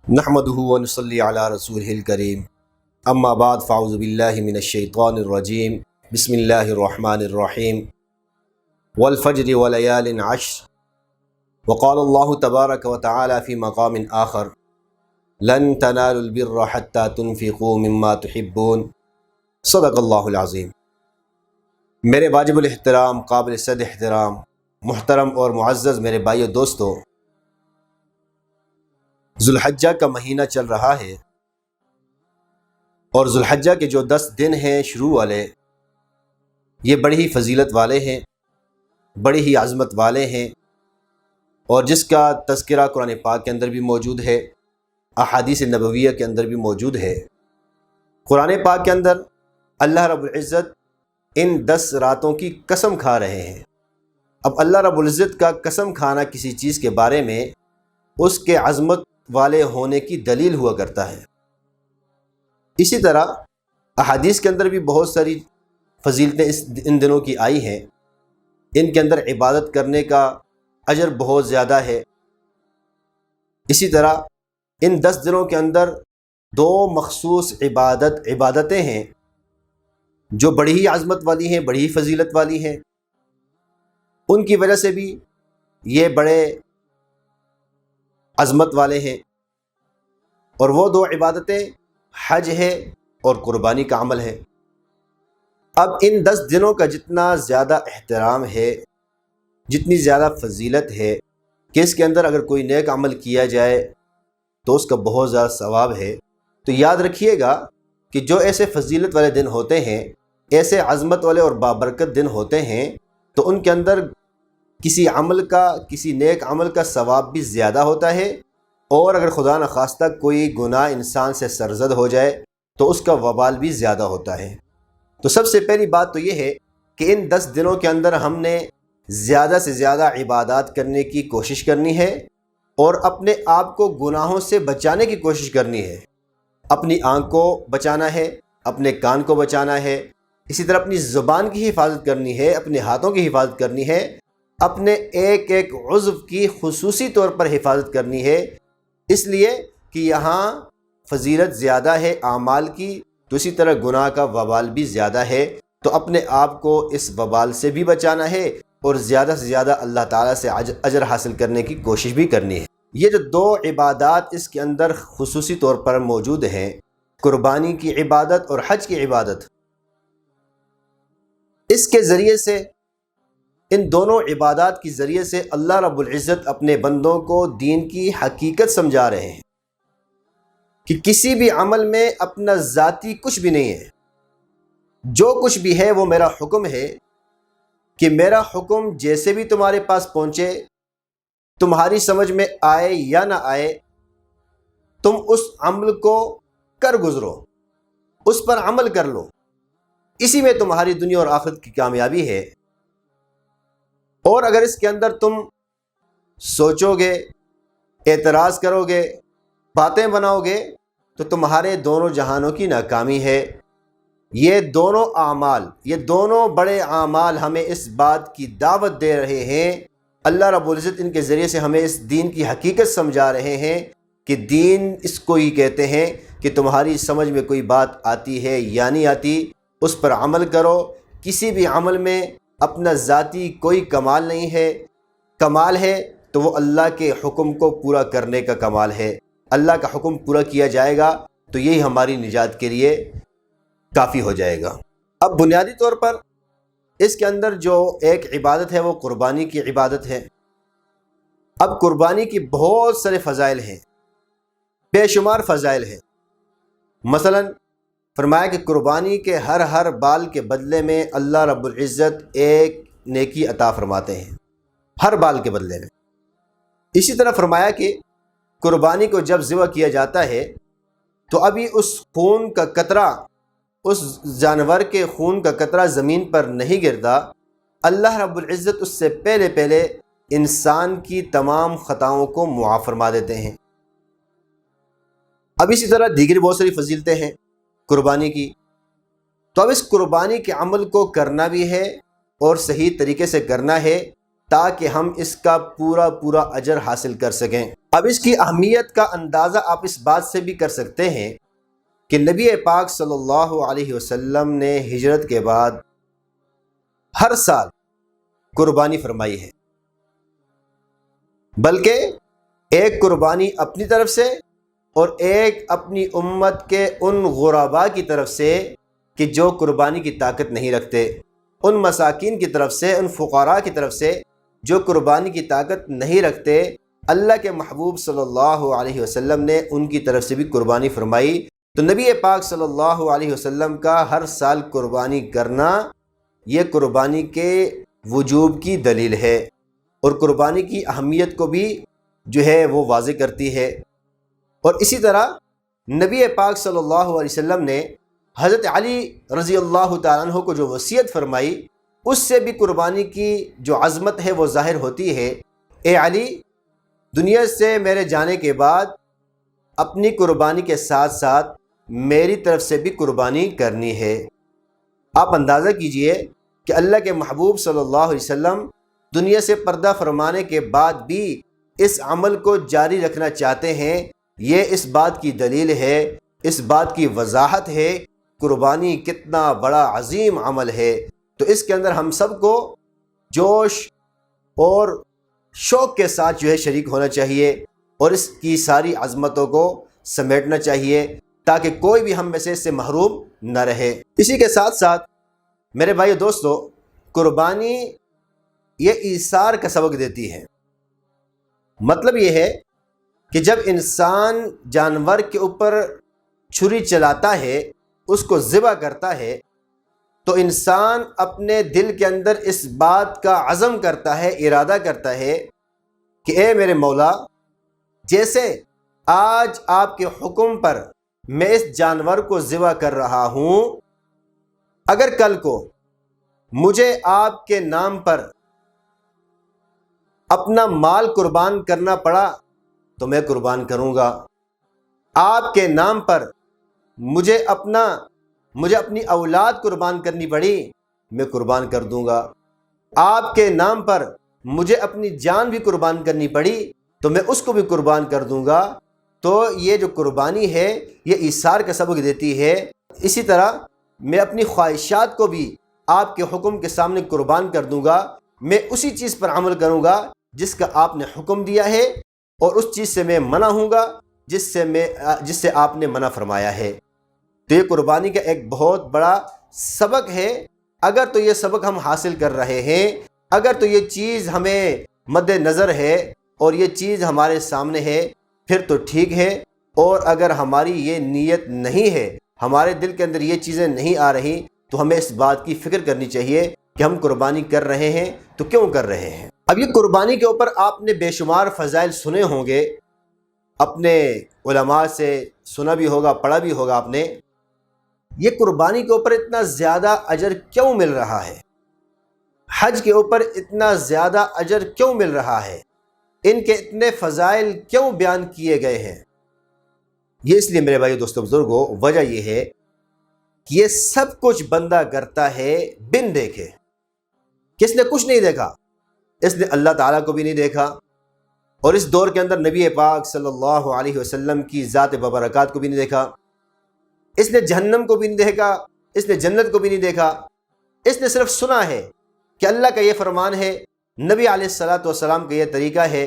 نحمده ونصلي على رسوله الكريم اما بعد فاعوذ باللہ من الشیطان الرجیم بسم اللہ الرحمن الرحیم والفجر وليال عشر وقال اللہ تبارک وتعالی فی مقام آخر لن تنالوا البر حتى تنفقوا مما تحبون صدق اللہ العظیم۔ میرے واجب الاحترام، قابل صد احترام، محترم اور معزز میرے بھائیو دوستو، ذوالحجہ کا مہینہ چل رہا ہے اور ذوالحجہ کے جو 10 دن ہیں شروع والے، یہ بڑی ہی فضیلت والے ہیں، بڑی ہی عظمت والے ہیں، اور جس کا تذکرہ قرآن پاک کے اندر بھی موجود ہے، احادیث نبویہ کے اندر بھی موجود ہے۔ قرآن پاک کے اندر اللہ رب العزت ان 10 راتوں کی قسم کھا رہے ہیں۔ اب اللہ رب العزت کا قسم کھانا کسی چیز کے بارے میں اس کے عظمت والے ہونے کی دلیل ہوا کرتا ہے۔ اسی طرح احادیث کے اندر بھی بہت ساری فضیلتیں ان دنوں کی آئی ہیں۔ ان کے اندر عبادت کرنے کا اجر بہت زیادہ ہے۔ اسی طرح ان 10 دنوں کے اندر 2 مخصوص عبادتیں ہیں جو بڑی ہی عظمت والی ہیں، بڑی ہی فضیلت والی ہیں۔ ان کی وجہ سے بھی یہ بڑے عظمت والے ہیں، اور وہ 2 عبادتیں حج ہے اور قربانی کا عمل ہے۔ اب ان 10 دنوں کا جتنا زیادہ احترام ہے، جتنی زیادہ فضیلت ہے کہ اس کے اندر اگر کوئی نیک عمل کیا جائے تو اس کا بہت زیادہ ثواب ہے، تو یاد رکھیے گا کہ جو ایسے فضیلت والے دن ہوتے ہیں، ایسے عظمت والے اور بابرکت دن ہوتے ہیں، تو ان کے اندر کسی نیک عمل کا ثواب بھی زیادہ ہوتا ہے، اور اگر خدا نخواستہ کوئی گناہ انسان سے سرزد ہو جائے تو اس کا وبال بھی زیادہ ہوتا ہے۔ تو سب سے پہلی بات تو یہ ہے کہ ان 10 دنوں کے اندر ہم نے زیادہ سے زیادہ عبادات کرنے کی کوشش کرنی ہے، اور اپنے آپ کو گناہوں سے بچانے کی کوشش کرنی ہے۔ اپنی آنکھ کو بچانا ہے، اپنے کان کو بچانا ہے، اسی طرح اپنی زبان کی حفاظت کرنی ہے، اپنے ہاتھوں کی حفاظت کرنی ہے، اپنے ایک ایک عضو کی خصوصی طور پر حفاظت کرنی ہے، اس لیے کہ یہاں فضیلت زیادہ ہے اعمال کی، تو اسی طرح گناہ کا وبال بھی زیادہ ہے۔ تو اپنے آپ کو اس وبال سے بھی بچانا ہے، اور زیادہ سے زیادہ اللہ تعالیٰ سے اجر حاصل کرنے کی کوشش بھی کرنی ہے۔ یہ جو 2 عبادات اس کے اندر خصوصی طور پر موجود ہیں، قربانی کی عبادت اور حج کی عبادت، اس کے ذریعے سے، ان دونوں عبادات کی ذریعے سے اللہ رب العزت اپنے بندوں کو دین کی حقیقت سمجھا رہے ہیں کہ کسی بھی عمل میں اپنا ذاتی کچھ بھی نہیں ہے، جو کچھ بھی ہے وہ میرا حکم ہے، کہ میرا حکم جیسے بھی تمہارے پاس پہنچے، تمہاری سمجھ میں آئے یا نہ آئے، تم اس عمل کو کر گزرو، اس پر عمل کر لو، اسی میں تمہاری دنیا اور آخرت کی کامیابی ہے۔ اور اگر اس کے اندر تم سوچو گے، اعتراض کرو گے، باتیں بناؤ گے، تو تمہارے دونوں جہانوں کی ناکامی ہے۔ یہ دونوں اعمال، یہ دونوں بڑے اعمال ہمیں اس بات کی دعوت دے رہے ہیں، اللہ رب العزت ان کے ذریعے سے ہمیں اس دین کی حقیقت سمجھا رہے ہیں کہ دین اس کو ہی کہتے ہیں کہ تمہاری سمجھ میں کوئی بات آتی ہے یا نہیں آتی، اس پر عمل کرو۔ کسی بھی عمل میں اپنا ذاتی کوئی کمال نہیں ہے، کمال ہے تو وہ اللہ کے حکم کو پورا کرنے کا کمال ہے۔ اللہ کا حکم پورا کیا جائے گا تو یہی ہماری نجات کے لیے کافی ہو جائے گا۔ اب بنیادی طور پر اس کے اندر جو ایک عبادت ہے وہ قربانی کی عبادت ہے۔ اب قربانی کی بہت سارے فضائل ہیں، بے شمار فضائل ہیں۔ مثلا فرمایا کہ قربانی کے ہر بال کے بدلے میں اللہ رب العزت ایک نیکی عطا فرماتے ہیں، ہر بال کے بدلے میں۔ اسی طرح فرمایا کہ قربانی کو جب ذبح کیا جاتا ہے تو ابھی اس خون کا قطرہ، اس جانور کے خون کا قطرہ زمین پر نہیں گرتا، اللہ رب العزت اس سے پہلے انسان کی تمام خطاؤں کو معاف فرما دیتے ہیں۔ اب اسی طرح دیگر بہت ساری فضیلتیں ہیں قربانی کی۔ تو اب اس قربانی کے عمل کو کرنا بھی ہے اور صحیح طریقے سے کرنا ہے، تاکہ ہم اس کا پورا اجر حاصل کر سکیں۔ اب اس کی اہمیت کا اندازہ آپ اس بات سے بھی کر سکتے ہیں کہ نبی پاک صلی اللہ علیہ وسلم نے ہجرت کے بعد ہر سال قربانی فرمائی ہے، بلکہ ایک قربانی اپنی طرف سے اور ایک اپنی امت کے ان غرباء کی طرف سے کہ جو قربانی کی طاقت نہیں رکھتے، ان مساکین کی طرف سے، ان فقراء کی طرف سے جو قربانی کی طاقت نہیں رکھتے، اللہ کے محبوب صلی اللہ علیہ وسلم نے ان کی طرف سے بھی قربانی فرمائی۔ تو نبی پاک صلی اللہ علیہ وسلم کا ہر سال قربانی کرنا یہ قربانی کے وجوب کی دلیل ہے، اور قربانی کی اہمیت کو بھی جو ہے وہ واضح کرتی ہے۔ اور اسی طرح نبی پاک صلی اللہ علیہ وسلم نے حضرت علی رضی اللہ تعالیٰ عنہ کو جو وصیت فرمائی، اس سے بھی قربانی کی جو عظمت ہے وہ ظاہر ہوتی ہے۔ اے علی، دنیا سے میرے جانے کے بعد اپنی قربانی کے ساتھ ساتھ میری طرف سے بھی قربانی کرنی ہے۔ آپ اندازہ کیجئے کہ اللہ کے محبوب صلی اللہ علیہ وسلم دنیا سے پردہ فرمانے کے بعد بھی اس عمل کو جاری رکھنا چاہتے ہیں۔ یہ اس بات کی دلیل ہے، اس بات کی وضاحت ہے قربانی کتنا بڑا عظیم عمل ہے۔ تو اس کے اندر ہم سب کو جوش اور شوق کے ساتھ جو ہے شریک ہونا چاہیے، اور اس کی ساری عظمتوں کو سمیٹنا چاہیے تاکہ کوئی بھی ہم میں سے اس سے محروم نہ رہے۔ اسی کے ساتھ ساتھ میرے بھائی دوستو، قربانی یہ ایثار کا سبق دیتی ہے۔ مطلب یہ ہے کہ جب انسان جانور کے اوپر چھری چلاتا ہے، اس کو ذبح کرتا ہے، تو انسان اپنے دل کے اندر اس بات کا عزم کرتا ہے، ارادہ کرتا ہے کہ اے میرے مولا، جیسے آج آپ کے حکم پر میں اس جانور کو ذبح کر رہا ہوں، اگر کل کو مجھے آپ کے نام پر اپنا مال قربان کرنا پڑا تو میں قربان کروں گا۔ آپ کے نام پر مجھے اپنی اولاد قربان کرنی پڑی، میں قربان کر دوں گا۔ آپ کے نام پر مجھے اپنی جان بھی قربان کرنی پڑی تو میں اس کو بھی قربان کر دوں گا۔ تو یہ جو قربانی ہے یہ ایثار کا سبق دیتی ہے۔ اسی طرح میں اپنی خواہشات کو بھی آپ کے حکم کے سامنے قربان کر دوں گا۔ میں اسی چیز پر عمل کروں گا جس کا آپ نے حکم دیا ہے، اور اس چیز سے میں منع ہوں گا جس سے آپ نے منع فرمایا ہے۔ تو یہ قربانی کا ایک بہت بڑا سبق ہے۔ اگر تو یہ سبق ہم حاصل کر رہے ہیں، اگر تو یہ چیز ہمیں مد نظر ہے اور یہ چیز ہمارے سامنے ہے، پھر تو ٹھیک ہے۔ اور اگر ہماری یہ نیت نہیں ہے، ہمارے دل کے اندر یہ چیزیں نہیں آ رہی، تو ہمیں اس بات کی فکر کرنی چاہیے کہ ہم قربانی کر رہے ہیں تو کیوں کر رہے ہیں۔ اب یہ قربانی کے اوپر آپ نے بے شمار فضائل سنے ہوں گے، اپنے علماء سے سنا بھی ہوگا، پڑھا بھی ہوگا آپ نے۔ یہ قربانی کے اوپر اتنا زیادہ اجر کیوں مل رہا ہے؟ حج کے اوپر اتنا زیادہ اجر کیوں مل رہا ہے؟ ان کے اتنے فضائل کیوں بیان کیے گئے ہیں؟ یہ اس لیے میرے بھائی دوستو بزرگوں، وجہ یہ ہے کہ یہ سب کچھ بندہ کرتا ہے بن دیکھے۔ کس نے کچھ نہیں دیکھا؟ اس نے اللہ تعالیٰ کو بھی نہیں دیکھا، اور اس دور کے اندر نبی پاک صلی اللہ علیہ وسلم کی ذات ببرکات کو بھی نہیں دیکھا۔ اس نے جہنم کو بھی نہیں دیکھا، اس نے جنت کو بھی نہیں دیکھا۔ اس نے صرف سنا ہے کہ اللہ کا یہ فرمان ہے، نبی علیہ الصلوۃ والسلام کا یہ طریقہ ہے۔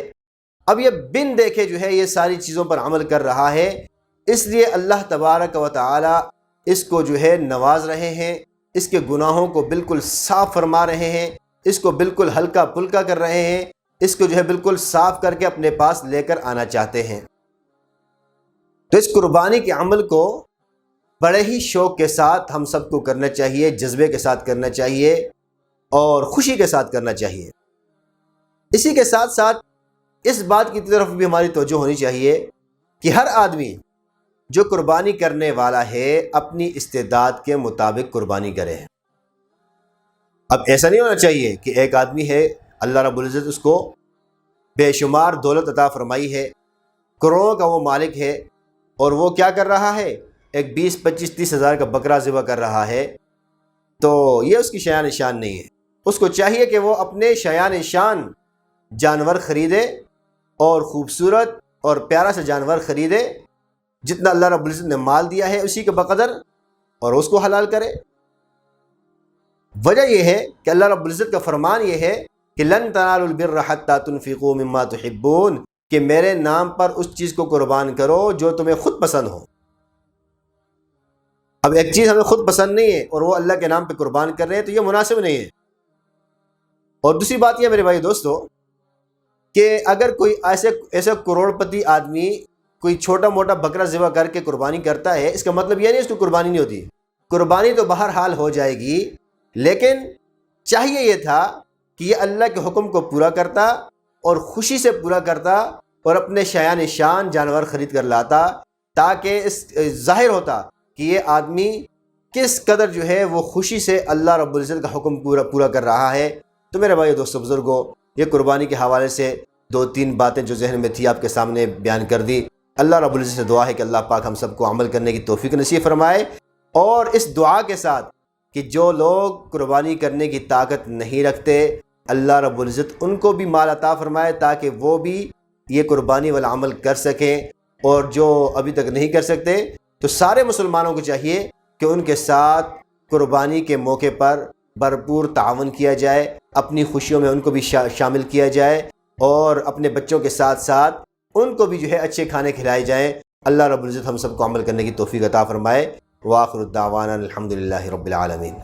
اب یہ بن دیکھے جو ہے یہ ساری چیزوں پر عمل کر رہا ہے، اس لیے اللہ تبارک و تعالی اس کو جو ہے نواز رہے ہیں، اس کے گناہوں کو بالکل صاف فرما رہے ہیں، اس کو بالکل ہلکا پھلکا کر رہے ہیں، اس کو جو ہے بالکل صاف کر کے اپنے پاس لے کر آنا چاہتے ہیں۔ تو اس قربانی کے عمل کو بڑے ہی شوق کے ساتھ ہم سب کو کرنا چاہیے، جذبے کے ساتھ کرنا چاہیے اور خوشی کے ساتھ کرنا چاہیے۔ اسی کے ساتھ ساتھ اس بات کی طرف بھی ہماری توجہ ہونی چاہیے کہ ہر آدمی جو قربانی کرنے والا ہے اپنی استعداد کے مطابق قربانی کرے۔ اب ایسا نہیں ہونا چاہیے کہ ایک آدمی ہے، اللہ رب العزت اس کو بے شمار دولت عطا فرمائی ہے، کروڑوں کا وہ مالک ہے، اور وہ کیا کر رہا ہے؟ ایک 20 25 30 ہزار کا بکرا ذبح کر رہا ہے۔ تو یہ اس کی شایان شان نہیں ہے۔ اس کو چاہیے کہ وہ اپنے شایان شان جانور خریدے اور خوبصورت اور پیارا سا جانور خریدے، جتنا اللہ رب العزت نے مال دیا ہے اسی کے بقدر، اور اس کو حلال کرے۔ وجہ یہ ہے کہ اللہ رب العزت کا فرمان یہ ہے کہ لن تنالوا البر حتى تنفقوا مما تحبون، کہ میرے نام پر اس چیز کو قربان کرو جو تمہیں خود پسند ہو۔ اب ایک چیز ہمیں خود پسند نہیں ہے اور وہ اللہ کے نام پہ قربان کر رہے ہیں تو یہ مناسب نہیں ہے۔ اور دوسری بات یہ میرے بھائی دوستو کہ اگر کوئی ایسا کروڑ پتی آدمی کوئی چھوٹا موٹا بکرا ذبح کر کے قربانی کرتا ہے، اس کا مطلب یہ نہیں اس کو قربانی نہیں ہوتی، قربانی تو بہرحال ہو جائے گی، لیکن چاہیے یہ تھا کہ یہ اللہ کے حکم کو پورا کرتا اور خوشی سے پورا کرتا اور اپنے شایان شان جانور خرید کر لاتا، تاکہ اس ظاہر ہوتا کہ یہ آدمی کس قدر جو ہے وہ خوشی سے اللہ رب العزت کا حکم پورا کر رہا ہے۔ تو میرے بھائی دوستو بزرگوں، یہ قربانی کے حوالے سے 2-3 باتیں جو ذہن میں تھی آپ کے سامنے بیان کر دی۔ اللہ رب العزت سے دعا ہے کہ اللہ پاک ہم سب کو عمل کرنے کی توفیق نصیب فرمائے، اور اس دعا کے ساتھ کہ جو لوگ قربانی کرنے کی طاقت نہیں رکھتے، اللہ رب العزت ان کو بھی مال عطا فرمائے تاکہ وہ بھی یہ قربانی والا عمل کر سکیں، اور جو ابھی تک نہیں کر سکتے تو سارے مسلمانوں کو چاہیے کہ ان کے ساتھ قربانی کے موقع پر بھرپور تعاون کیا جائے، اپنی خوشیوں میں ان کو بھی شامل کیا جائے، اور اپنے بچوں کے ساتھ ساتھ ان کو بھی جو ہے اچھے کھانے کھلائے جائیں۔ اللہ رب العزت ہم سب کو عمل کرنے کی توفیق عطا فرمائے۔ وآخر الدعوانا الحمدللہ رب العالمین۔